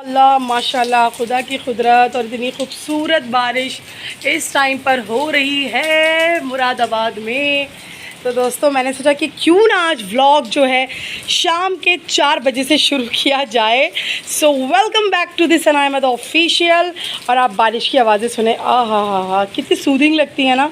अल्लाह माशाल्लाह खुदा की कुदरत और इतनी खूबसूरत बारिश इस टाइम पर हो रही है मुरादाबाद में। तो दोस्तों मैंने सोचा कि क्यों ना आज व्लॉग जो है शाम के 4 बजे से शुरू किया जाए। So welcome back to this Sana Ahmad official. और आप बारिश की आवाज़ें सुने, हा कितनी सूदिंग लगती है ना,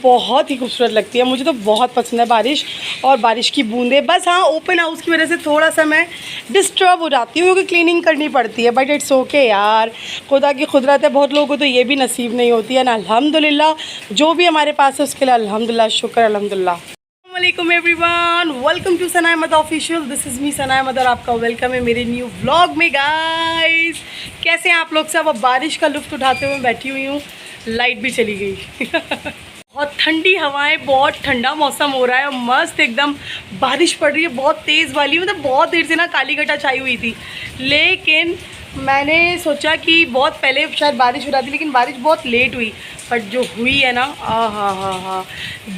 बहुत ही खूबसूरत लगती है। मुझे तो बहुत पसंद है बारिश और बारिश की बूंदें। बस हाँ, ओपन हाउस की वजह से थोड़ा सा मैं डिस्टर्ब हो जाती हूँ क्योंकि क्लीनिंग करनी पड़ती है, बट इट्स ओके यार, खुदा की कुदरत है। बहुत लोगों को तो ये भी नसीब नहीं होती है ना। अल्हम्दुलिल्लाह जो भी हमारे पास है उसके लिए अल्हम्दुलिल्लाह, शुक्र अल्हम्दुलिल्लाह। अस्सलामुअलैकुम everyone, welcome to Sana Ahmad official. This is me Sana Ahmed और आपका वेलकम है मेरे न्यू व्लॉग में। गाइस कैसे हैं आप लोग सब? अब बारिश का लुत्फ़ उठाते हुए बैठी हुई हूँ, लाइट भी चली गई बहुत ठंडी हवाएं, बहुत ठंडा मौसम हो रहा है और मस्त एकदम बारिश पड़ रही है, बहुत तेज़ वाली। मतलब बहुत देर से ना काली घटा छाई हुई थी, लेकिन मैंने सोचा कि बहुत पहले शायद बारिश हो रही थी, लेकिन बारिश बहुत लेट हुई। बट जो हुई है ना, हाँ,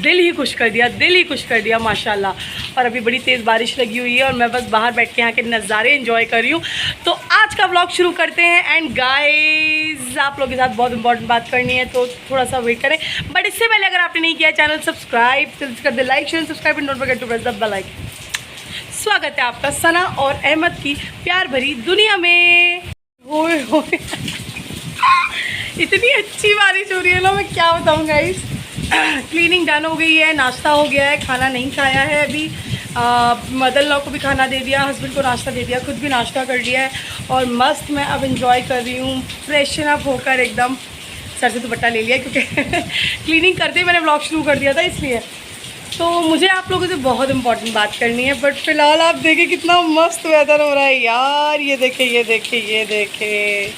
दिल ही खुश कर दिया, दिल ही खुश कर दिया माशाल्लाह। और अभी बड़ी तेज़ बारिश लगी हुई है और मैं बस बाहर बैठ के यहाँ के नज़ारे एंजॉय कर रही हूँ। तो आज का व्लॉग शुरू करते हैं। एंड गाइस आप लोगों के साथ बहुत इंपॉर्टेंट बात करनी है, तो थोड़ा सा वेट करें। बट इससे पहले अगर आपने नहीं किया चैनल सब्सक्राइब कर दे, like share subscribe and don't forget to press the bell icon. स्वागत है आपका सना और अहमद की प्यार भरी दुनिया में। होए होए इतनी अच्छी बारिश हो रही है ना, मैं क्या बताऊँ गाइस। क्लीनिंग डन हो गई है, नाश्ता हो गया है, खाना नहीं खाया है अभी। मदर लॉ को भी खाना दे दिया, हस्बैंड को नाश्ता दे दिया, खुद भी नाश्ता कर लिया है और मस्त मैं अब इंजॉय कर रही हूँ फ्रेशन अप होकर। एकदम सर से दुपट्टा ले लिया क्योंकि क्लीनिंग करते ही मैंने व्लॉग शुरू कर दिया था, इसलिए। तो मुझे आप लोगों से बहुत इंपॉर्टेंट बात करनी है, बट फ़िलहाल आप देखें कितना मस्त वेदर हो रहा है यार। ये देखें, ये देखें, ये देखें,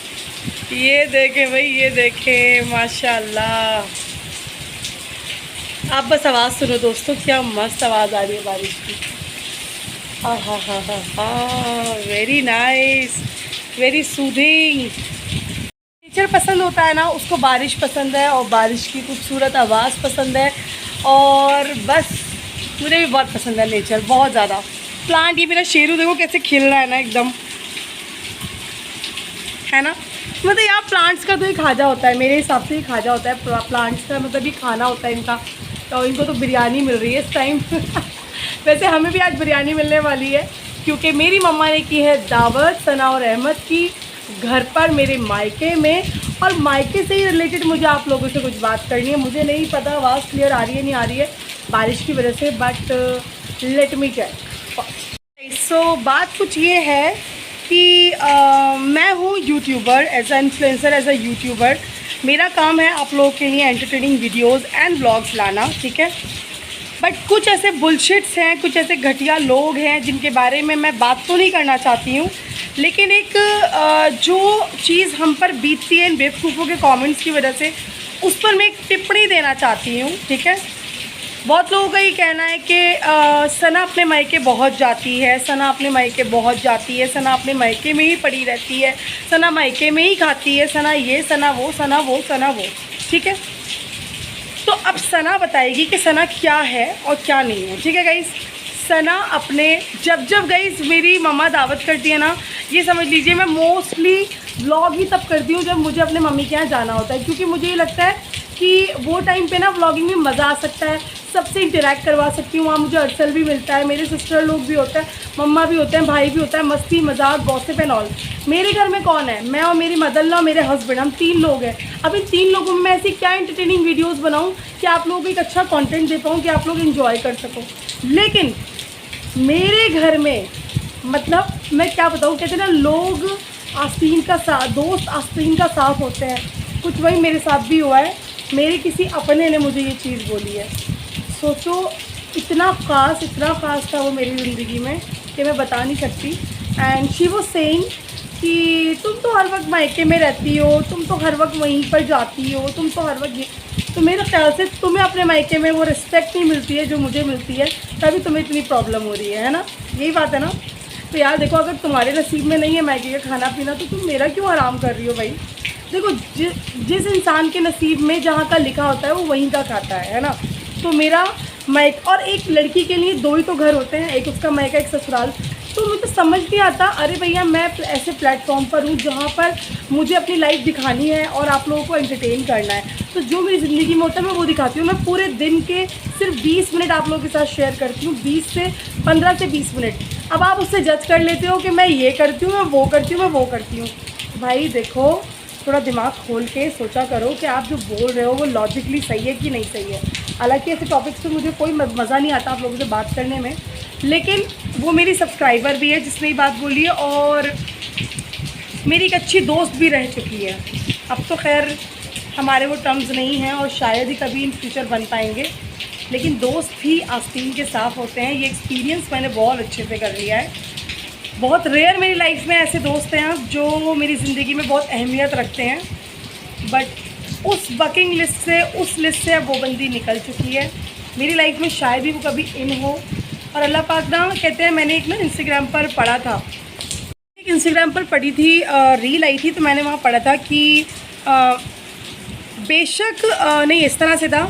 ये देखें भाई, ये देखें माशाल्लाह। आप बस आवाज़ सुनो दोस्तों, क्या मस्त आवाज़ आ रही है बारिश की। हा, very nice, very soothing. Nature पसंद होता है ना, उसको बारिश पसंद है और बारिश की खूबसूरत आवाज़ पसंद है। और बस मुझे भी बहुत पसंद है नेचर, बहुत ज़्यादा। प्लांट, ये मेरा शेरू देखो कैसे खिल रहा है ना, एकदम, है ना। मतलब यार प्लांट्स का तो एक खाजा होता है, मेरे हिसाब से ही खाजा होता है प्लांट्स का, मतलब ये खाना होता है इनका। तो इनको तो बिरयानी मिल रही है इस टाइम वैसे हमें भी आज बिरयानी मिलने वाली है क्योंकि मेरी मम्मा ने की है दावत सना और अहमद की घर पर मेरे मायके में। और मायके से ही रिलेटेड मुझे आप लोगों से कुछ बात करनी है। मुझे नहीं पता आवाज़ क्लियर आ रही है नहीं आ रही है बारिश की वजह से, but let me check. So बात कुछ ये है कि मैं हूँ YouTuber, as a influencer, as a YouTuber. मेरा काम है आप लोगों के लिए एंटरटेनिंग वीडियोस एंड व्लॉग्स लाना, ठीक है। बट कुछ ऐसे बुलशिट्स हैं, कुछ ऐसे घटिया लोग हैं जिनके बारे में मैं बात तो नहीं करना चाहती हूँ, लेकिन एक जो चीज़ हम पर बीतती है इन बेवकूफ़ों के कमेंट्स की वजह से, उस पर मैं एक टिप्पणी देना चाहती हूँ, ठीक है। बहुत लोगों का ये कहना है कि सना अपने मायके बहुत जाती है, सना अपने मायके बहुत जाती है, सना अपने मायके में ही पड़ी रहती है, सना मायके में ही खाती है, सना ये, सना वो, सना वो, सना वो, ठीक है। तो अब सना बताएगी कि सना क्या है और क्या नहीं है, ठीक है गाइस। सना अपने जब गाइस मेरी मम्मा दावत करती है ना, ये समझ लीजिए मैं मोस्टली व्लॉग ही तब करती हूँ जब मुझे अपने मम्मी के यहाँ जाना होता है, क्योंकि मुझे ये लगता है कि वो टाइम पे ना व्लॉगिंग में मज़ा आ सकता है, सबसे इंटरेक्ट करवा सकती हूँ। वहाँ मुझे अरसल भी मिलता है, मेरे सिस्टर लोग भी होते हैं, मम्मा भी होते हैं, भाई भी होता है, मस्ती मजाक गॉसिप एंड ऑल। मेरे घर में कौन है? मैं और मेरी मदर लॉ, मेरे हस्बैंड, हम 3 लोग हैं। अब इन 3 लोगों में मैं ऐसी क्या एंटरटेनिंग वीडियोस बनाऊँ कि आप लोगों को एक अच्छा कंटेंट दे पाऊँ, कि आप लोग इन्जॉय कर सको। लेकिन मेरे घर में, मतलब मैं क्या बताऊँ, कहते हैं ना लोग आस्तीन का साथ, दोस्त आस्तीन का साथ होते हैं, कुछ वही मेरे साथ भी हुआ है। मेरे किसी अपने ने मुझे ये चीज़ बोली है, सोचो इतना ख़ास था वो मेरी ज़िंदगी में कि मैं बता नहीं सकती। एंड शी वाज सेइंग कि तुम तो हर वक्त मायके में रहती हो, तुम तो हर वक्त वहीं पर जाती हो, तुम तो हर वक्त तो मेरे ख्याल से तुम्हें अपने मायके में वो रिस्पेक्ट नहीं मिलती है जो मुझे मिलती है, तभी तुम्हें इतनी प्रॉब्लम हो रही है ना। यही बात है ना। तो यार देखो, अगर तुम्हारे नसीब में नहीं है मायके का खाना पीना, तो तुम मेरा क्यों आराम कर रही हो भाई। देखो जिस इंसान के नसीब में जहाँ का लिखा होता है वो वहीं का खाता है ना। तो मेरा मायका, और एक लड़की के लिए 2 ही तो घर होते हैं, एक उसका मायका, एक ससुराल। तो मुझे समझ नहीं आता, अरे भैया मैं ऐसे प्लेटफॉर्म पर हूँ जहाँ पर मुझे अपनी लाइफ दिखानी है और आप लोगों को एंटरटेन करना है, तो जो मेरी ज़िंदगी में होता है मैं वो दिखाती हूँ। मैं पूरे दिन के सिर्फ 20 मिनट आप लोगों के साथ शेयर करती हूँ, 15 से 20 मिनट। अब आप उससे जज कर लेते हो कि मैं ये करती हूँ, मैं वो करती हूँ, मैं वो करती हूँ। भाई देखो, थोड़ा दिमाग खोल के सोचा करो कि आप जो बोल रहे हो वो लॉजिकली सही है कि नहीं सही है। हालांकि ऐसे टॉपिक्स पे मुझे कोई मज़ा नहीं आता आप लोगों से बात करने में, लेकिन वो मेरी सब्सक्राइबर भी है जिसने ये बात बोली है, और मेरी एक अच्छी दोस्त भी रह चुकी है। अब तो खैर हमारे वो टर्म्स नहीं हैं और शायद ही कभी इन फ्यूचर बन पाएंगे, लेकिन दोस्त ही आस्तीन के साफ होते हैं। ये एक्सपीरियंस मैंने बहुत अच्छे से कर लिया है। बहुत रेयर मेरी लाइफ में ऐसे दोस्त हैं जो मेरी ज़िंदगी में बहुत अहमियत रखते हैं, बट उस बकिंग लिस्ट से, उस लिस्ट से अब वो बंदी निकल चुकी है मेरी लाइफ में। शायद ही वो कभी इन हो। और अल्लाह पाक ना कहते हैं, मैंने एक ना इंस्टाग्राम पर पढ़ा था, एक इंस्टाग्राम पर पढ़ी थी, रील आई थी, तो मैंने वहाँ पढ़ा था कि बेशक नहीं, इस तरह से था,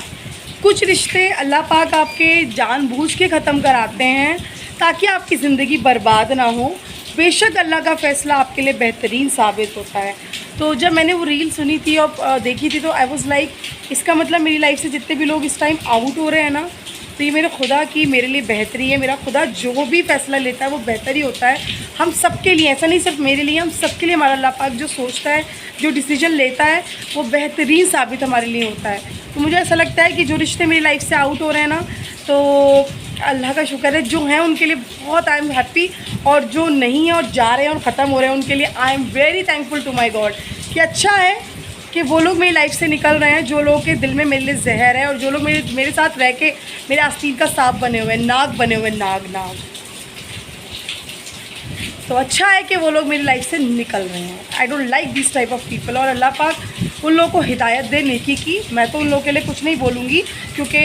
कुछ रिश्ते अल्लाह पाक आपके जानबूझ के ख़त्म कराते हैं ताकि आपकी ज़िंदगी बर्बाद ना हो। बेशक अल्लाह का फ़ैसला आपके लिए बेहतरीन साबित होता है। तो जब मैंने वो रील सुनी थी और देखी थी, तो आई वाज लाइक, इसका मतलब मेरी लाइफ से जितने भी लोग इस टाइम आउट हो रहे हैं ना, तो ये मेरे खुदा की मेरे लिए बेहतरी है। मेरा खुदा जो भी फ़ैसला लेता है वो बेहतर ही होता है हम सब के लिए, ऐसा नहीं सिर्फ मेरे लिए, हम सब के लिए। हमारा अल्लाह पाक जो सोचता है, जो डिसीजन लेता है, वो बेहतरीन साबित हमारे लिए होता है। तो मुझे ऐसा लगता है कि जो रिश्ते मेरी लाइफ से आउट हो रहे हैं ना, तो अल्लाह का शुक्र है, जो हैं उनके लिए बहुत आई एम हैप्पी, और जो नहीं है और जा रहे हैं और ख़त्म हो रहे हैं उनके लिए I am very thankful to my God कि अच्छा है कि वो लोग मेरी लाइफ से निकल रहे हैं, जो लोगों के दिल में मेरे लिए जहर है, और जो लोग मेरे साथ रह के मेरे आस्तीन का सांप बने हुए हैं, नाग बने हुए हैं, नाग। तो अच्छा है कि वो लोग मेरी लाइफ से निकल रहे हैं। I don't like this type of people. और अल्लाह पाक उन लोगों को हिदायत दे नेकी की। मैं तो उन लोगों के लिए कुछ नहीं बोलूँगी, क्योंकि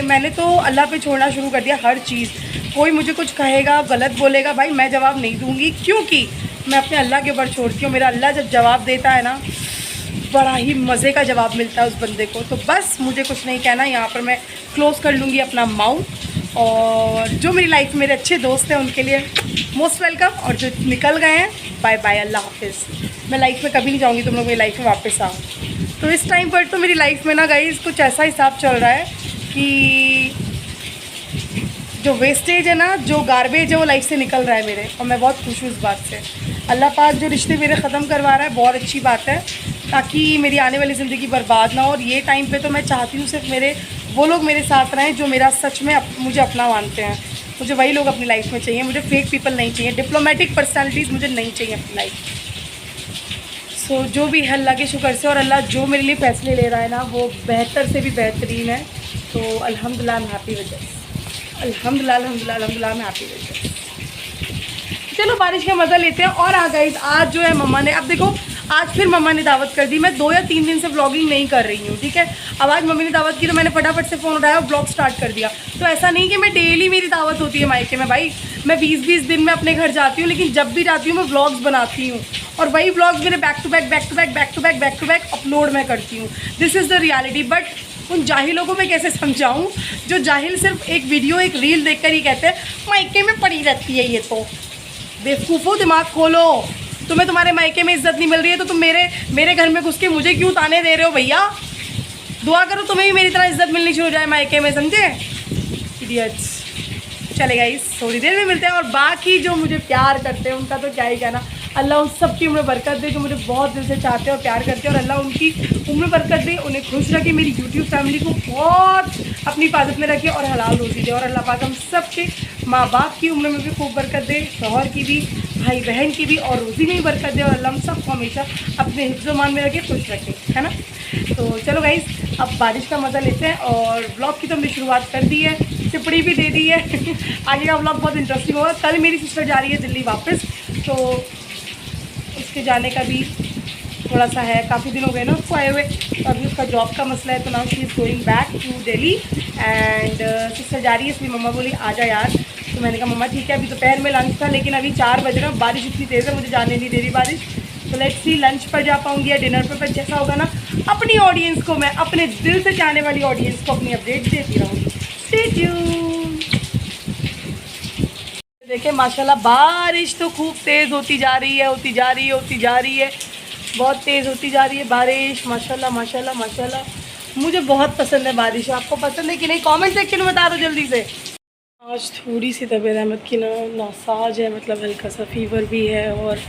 मैंने तो अल्लाह पे छोड़ना शुरू कर दिया हर चीज़। कोई मुझे कुछ कहेगा, गलत बोलेगा, भाई मैं जवाब नहीं दूँगी, क्योंकि मैं अपने अल्लाह के ऊपर छोड़ती हूँ। मेरा अल्लाह जब जवाब देता है ना, बड़ा ही मज़े का जवाब मिलता है उस बंदे को। तो बस मुझे कुछ नहीं कहना, यहाँ पर मैं क्लोज़ कर लूँगी अपना माउथ। और जो मेरी लाइफ में मेरे अच्छे दोस्त हैं उनके लिए मोस्ट वेलकम, और जो निकल गए हैं बाय बाय, अल्लाह हाफिज़। मैं लाइफ में कभी नहीं चाहूँगी तुम लोग मेरी लाइफ में वापस आओ। तो इस टाइम पर तो मेरी लाइफ में ना गाइस कुछ ऐसा हिसाब चल रहा है कि जो वेस्टेज है ना, जो गार्बेज है, वो लाइफ से निकल रहा है मेरे, और मैं बहुत खुश हूँ इस बात से। अल्लाह पाक जो रिश्ते मेरे ख़त्म करवा रहा है, बहुत अच्छी बात है, ताकि मेरी आने वाली ज़िंदगी बर्बाद ना हो। और ये टाइम पे तो मैं चाहती हूँ सिर्फ वो लोग मेरे साथ रहें जो मेरा सच में मुझे अपना मानते हैं। मुझे वही लोग अपनी लाइफ में चाहिए, मुझे फेक पीपल नहीं चाहिए, डिप्लोमेटिक पर्सनैलिटीज़ मुझे नहीं चाहिए अपनी लाइफ। सो जो भी है अल्लाह के शुक्र से, और अल्लाह जो मेरे लिए फ़ैसले ले रहा है ना, वो बेहतर से भी बेहतरीन है। तो अल्हम्दुलिल्लाह I am happy with this. अल्हम्दुलिल्लाह अल्हम्दुलिल्लाह I am happy with this. चलो बारिश का मज़ा लेते हैं। और गाइस आज जो है मम्मा ने, अब देखो आज फिर मम्मा ने दावत कर दी। मैं 2 या 3 दिन से व्लॉगिंग नहीं कर रही हूँ, ठीक है। अब आज मम्मी ने दावत की तो मैंने फटाफट से फ़ोन उठाया और ब्लॉग स्टार्ट कर दिया। तो ऐसा नहीं कि मैं डेली मेरी दावत होती है मायके में, भाई मैं 20-20 दिन में अपने घर जाती हूँ, लेकिन जब भी जाती हूँ मैं व्लॉग्स बनाती हूँ, और वही व्लॉग्स मेरे बैक टू बैक अपलोड मैं करती हूँ। This is the reality. But उन जाहिलों को मैं कैसे समझाऊँ जो जाहिल सिर्फ एक वीडियो, एक रील देख कर ही कहते हैं मायके में पड़ी रहती है। ये तो बेवकूफ़ो, दिमाग खोलो। तुम्हें तुम्हारे मायके में इज्जत नहीं मिल रही है तो तुम मेरे घर में घुस के मुझे क्यों ताने दे रहे हो भैया। दुआ करो तुम्हें भी मेरी तरह इज्जत मिलनी शुरू हो जाए मायके में, समझे इडियट्स। चलेगा, इस थोड़ी देर में मिलते हैं। और बाकी जो मुझे प्यार करते हैं उनका तो क्या ही कहना। अल्लाह उन सब की उम्र बरकत दे जो मुझे बहुत दिल से चाहते हैं और प्यार करते हैं, और अल्लाह उनकी उम्र बरकत दे, उन्हें खुश रखे, मेरी यूट्यूब फैमिली को बहुत अपनी हिफाजत में रखे और हलाल रोज़ी दे। और अल्लाह पाक हम सब के माँ बाप की उम्र में भी खूब बरकत दे, शौहर की भी, भाई बहन की भी, और रोज़ी में भी बरकत दे, और अल्लाह हम सबको हमेशा अपने हिफ्ज़-ओ-मान में रखे, खुश रखे, है ना। तो चलो गाइस, अब बारिश का मज़ा लेते हैं। और ब्लॉग की तो हमने शुरुआत कर दी है, टिप्पणी भी दे दी है। आगे का ब्लॉग बहुत इंटरेस्टिंग होगा। कल मेरी सिस्टर जा रही है दिल्ली वापस, तो उसके जाने का भी थोड़ा सा है, काफ़ी दिन हो गए ना उसको आए हुए, तो अभी उसका जॉब का मसला है। तो now she is going back to Delhi and sister जा रही है, इसलिए मम्मा बोली आ जा यार। तो मैंने कहा मम्मा ठीक है, अभी दोपहर में लंच था, लेकिन अभी 4 बज रहा, बारिश इतनी तेज़ है मुझे जाने नहीं दे रही बारिश। तो लेट्स सी लंच पर जा पाऊँगी या डिनर पर जैसा होगा ना, अपनी ऑडियंस को, मैं अपने दिल से चाहने वाली ऑडियंस को अपनी अपडेट देती रहूँगी। Stay tuned. देखिए माशाल्लाह बारिश तो खूब तेज़ होती जा रही है, होती जा रही है, होती जा रही है, बहुत तेज़ होती जा रही है बारिश। माशाल्लाह माशाल्लाह माशाल्लाह। मुझे बहुत पसंद है बारिश। आपको पसंद है कि नहीं? कमेंट सेक्शन में बता दो जल्दी से। आज थोड़ी सी तबीयत अहमद की नासाज है, मतलब हल्का सा फीवर भी है और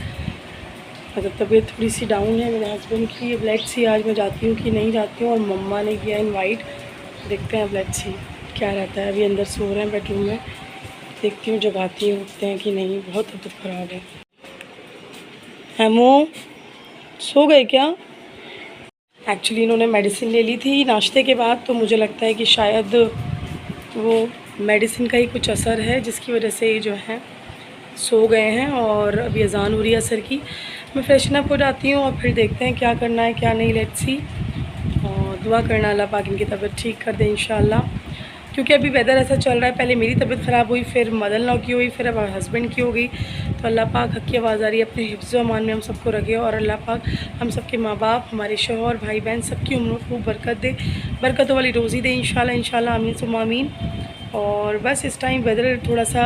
मतलब तबीयत थोड़ी सी डाउन है। मेरे हस्बैंड की अब लेट्स सी आज मैं जाती हूँ कि नहीं जाती हूँ, और मम्मा ने किया इनवाइट। देखते हैं अब लेट्स सी क्या रहता है। अभी अंदर सो रहे हैं बेडरूम में, देखती हूँ जगाती हूँ, उठते हैं कि नहीं। बहुत तबीयत ख़राब है। हेमो सो गए क्या? एक्चुअली इन्होंने मेडिसिन ले ली थी नाश्ते के बाद, तो मुझे लगता है कि शायद वो मेडिसिन का ही कुछ असर है जिसकी वजह से ये जो है सो गए हैं। और अभी अजान हो रही है असर की। मैं फ्रेशन अप हो जाती हूँ और फिर देखते हैं क्या करना है क्या नहीं। Let's see. और दुआ करना अल्लाह पाक इनकी तबीयत ठीक कर दे इंशाल्लाह, क्योंकि अभी वेदर ऐसा चल रहा है। पहले मेरी तबीयत ख़राब हुई, फिर मदर इन लॉ की हुई, फिर अब हस्बैंड की हो गई। तो अल्लाह पाक हक़ की आवाज़ आ रही है, अपने हिफ्ज़ व अमान में हम सबको रखे, और अल्लाह पाक हम सबके माँ बाप, हमारे शौहर, भाई बहन सबकी उम्र को बरकत दे, बरकतों वाली रोज़ी दे इंशाल्लाह इंशाल्लाह, आमीन सुम्मा आमीन। और बस इस टाइम वेदर थोड़ा सा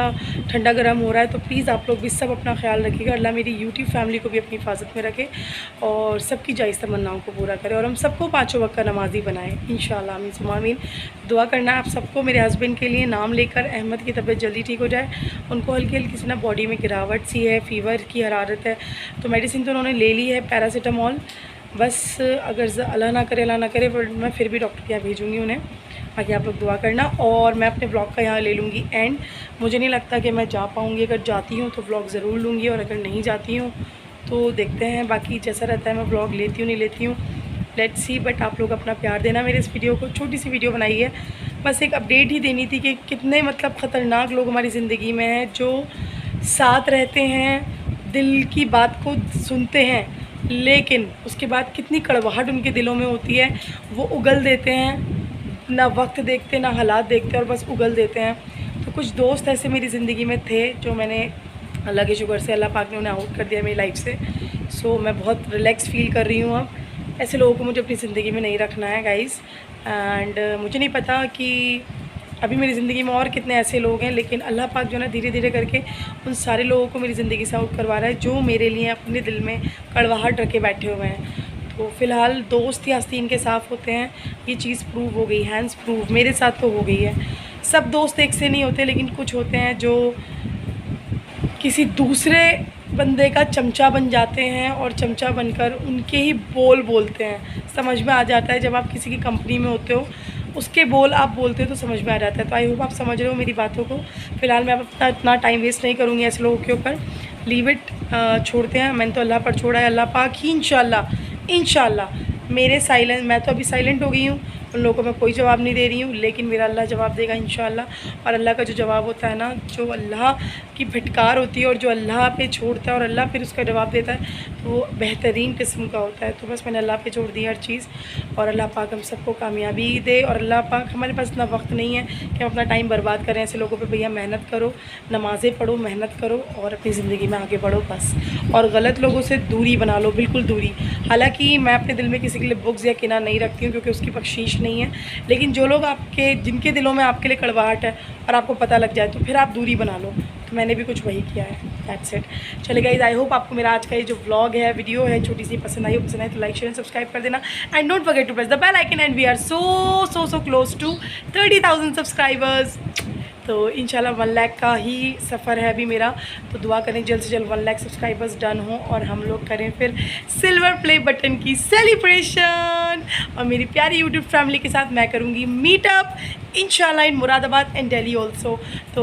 ठंडा गर्म हो रहा है, तो प्लीज़ आप लोग भी सब अपना ख्याल रखिएगा। अल्लाह मेरी यूट्यूब फैमिली को भी अपनी हिफाजत में रखे और सबकी जायज़ तमन्नाओं को पूरा करे, और हम सबको 5 वक्त का नमाज़ी बनाए इंशाल्लाह, आमीन सुम्मा आमीन। दुआ करना आप सबको मेरे हस्बैंड के लिए, नाम लेकर अहमद की तबीयत जल्दी ठीक हो जाए। उनको हल्की हल्की सी ना बॉडी में गिरावट सी है, फ़ीवर की हरारत है, तो मेडिसिन तो उन्होंने ले ली है पैरासीटामॉल। बस अगर अल्लाह ना करे पर मैं फिर भी डॉक्टर के यहाँ भेजूँगी उन्हें। बाकी आप लोग दुआ करना, और मैं अपने ब्लॉग का यहाँ ले लूँगी एंड। मुझे नहीं लगता कि मैं जा पाऊँगी, अगर जाती हूँ तो ब्लॉग ज़रूर लूँगी, और अगर नहीं जाती हूँ तो देखते हैं बाकी जैसा रहता है। मैं ब्लॉग लेती हूँ नहीं लेती हूँ, लेट्स सी। बट आप लोग अपना प्यार देना मेरे इस वीडियो को। छोटी सी वीडियो बनाई है, बस एक अपडेट ही देनी थी कि कितने मतलब ख़तरनाक लोग हमारी ज़िंदगी में हैं, जो साथ रहते हैं, दिल की बात को सुनते हैं, लेकिन उसके बाद कितनी कड़वाहट उनके दिलों में होती है। वो उगल देते हैं, ना वक्त देखते ना हालात देखते, और बस उगल देते हैं। तो कुछ दोस्त ऐसे मेरी ज़िंदगी में थे जो मैंने अल्लाह के शुक्र से अल्लाह पाक ने उन्हें आउट कर दिया मेरी लाइफ से। सो मैं बहुत रिलैक्स फ़ील कर रही हूँ अब। ऐसे लोगों को मुझे अपनी ज़िंदगी में नहीं रखना है गाइज़। एंड मुझे नहीं पता कि अभी मेरी ज़िंदगी में और कितने ऐसे लोग हैं, लेकिन अल्लाह पाक जो है ना धीरे धीरे करके उन सारे लोगों को मेरी ज़िंदगी से आउट करवा रहा है जो मेरे लिए अपने दिल में कड़वाहट रखे बैठे हुए हैं। तो फ़िलहाल दोस्त ही आस्तीन के साफ़ होते हैं, ये चीज़ प्रूव हो गई, हैंड्स प्रूव। मेरे साथ तो हो गई है। सब दोस्त एक से नहीं होते, लेकिन कुछ होते हैं जो किसी दूसरे बंदे का चमचा बन जाते हैं, और चमचा बनकर उनके ही बोल बोलते हैं। समझ में आ जाता है जब आप किसी की कंपनी में होते हो, उसके बोल आप बोलते हो तो समझ में आ जाता है। तो आई होप आप समझ रहे हो मेरी बातों को। फ़िलहाल मैं अपना इतना टाइम वेस्ट नहीं करूँगी ऐसे लोगों के ऊपर। लीव इट, छोड़ते हैं। मैंने तो अल्लाह पर छोड़ा है, अल्लाह पाक ही इंशाल्लाह मेरे साइलेंट, मैं तो अभी साइलेंट हो गई हूँ, उन लोगों को मैं कोई जवाब नहीं दे रही हूँ, लेकिन मेरा अल्लाह जवाब देगा इंशाल्लाह। और अल्लाह का जो जवाब होता है ना, जो अल्लाह की फिटकार होती है और जो अल्लाह पे छोड़ता है और अल्लाह फिर उसका जवाब देता है, तो वो बेहतरीन किस्म का होता है। तो बस मैंने अल्लाह पे छोड़ दी हर चीज़, और अल्लाह पाक हम सबको कामयाबी दे। और अल्लाह पाक, हमारे पास इतना वक्त नहीं है कि हम अपना टाइम बर्बाद करें ऐसे लोगों पे। भैया मेहनत करो, नमाज़ें पढ़ो, मेहनत करो, और अपनी ज़िंदगी में आगे बढ़ो बस। और गलत लोगों से दूरी बना लो, बिल्कुल दूरी। हालाँकि मैं अपने दिल में किसी के लिए बुग़्ज़ या किना नहीं रखती हूँ, क्योंकि उसकी बख्शीश नहीं है, लेकिन जो लोग आपके, जिनके दिलों में आपके लिए कड़वाहट है और आपको पता लग जाए, तो फिर आप दूरी बना लो। तो मैंने भी कुछ वही किया है, दैट्स इट। चलिए गाइस, आई होप आपको मेरा आज का ये जो व्लॉग है, वीडियो है, छोटी सी पसंद आई तो लाइक शेयर एंड सब्सक्राइब कर देना, and don't forget to press the bell icon, and we are so close to 30,000 subscribers. तो इंशाल्लाह 1 लाख का ही सफ़र है अभी मेरा। तो दुआ करें जल्द से जल्द 1 लाख सब्सक्राइबर्स डन हो, और हम लोग करें फिर सिल्वर प्ले बटन की सेलिब्रेशन। और मेरी प्यारी यूट्यूब फैमिली के साथ मैं करूँगी मीटअप इंशाल्लाह इन मुरादाबाद एंड दिल्ली ऑल्सो। तो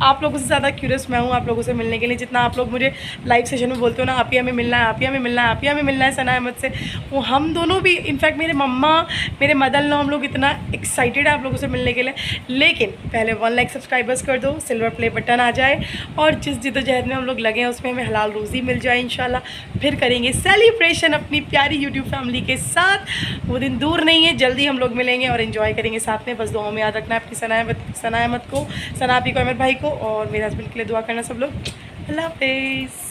आप लोगों से ज़्यादा क्यूरियस मैं हूँ आप लोगों से मिलने के लिए। जितना आप लोग मुझे लाइव सेशन में बोलते हो ना, आप ही हमें मिलना है, आप ही हमें मिलना है, आप ही हमें मिलना है सना अहमद से, वो हम दोनों भी, इनफैक्ट मेरे मम्मा, मेरे मदर लो, हम लोग इतना एक्साइटेड है आप लोगों से मिलने के लिए। लेकिन पहले 1 लाख सब्सक्राइबर्स कर दो, सिल्वर प्ले बटन आ जाए, और जिस जिद्दोजहद में हम लोग लगे हैं उसमें हमें हलाल रोज़ी मिल जाए इंशाल्लाह। फिर करेंगे सेलिब्रेशन अपनी प्यारी यूट्यूब फैमिली के साथ। वो दिन दूर नहीं है, जल्दी हम लोग मिलेंगे और इन्जॉय करेंगे साथ में। बस दुआओं में याद रखना है अपनी सना अहमद को, सना आपी को, अमर भाई को, और मेरे हस्बैंड के लिए दुआ करना सब लोग। अल्लाह हाफ़िज़।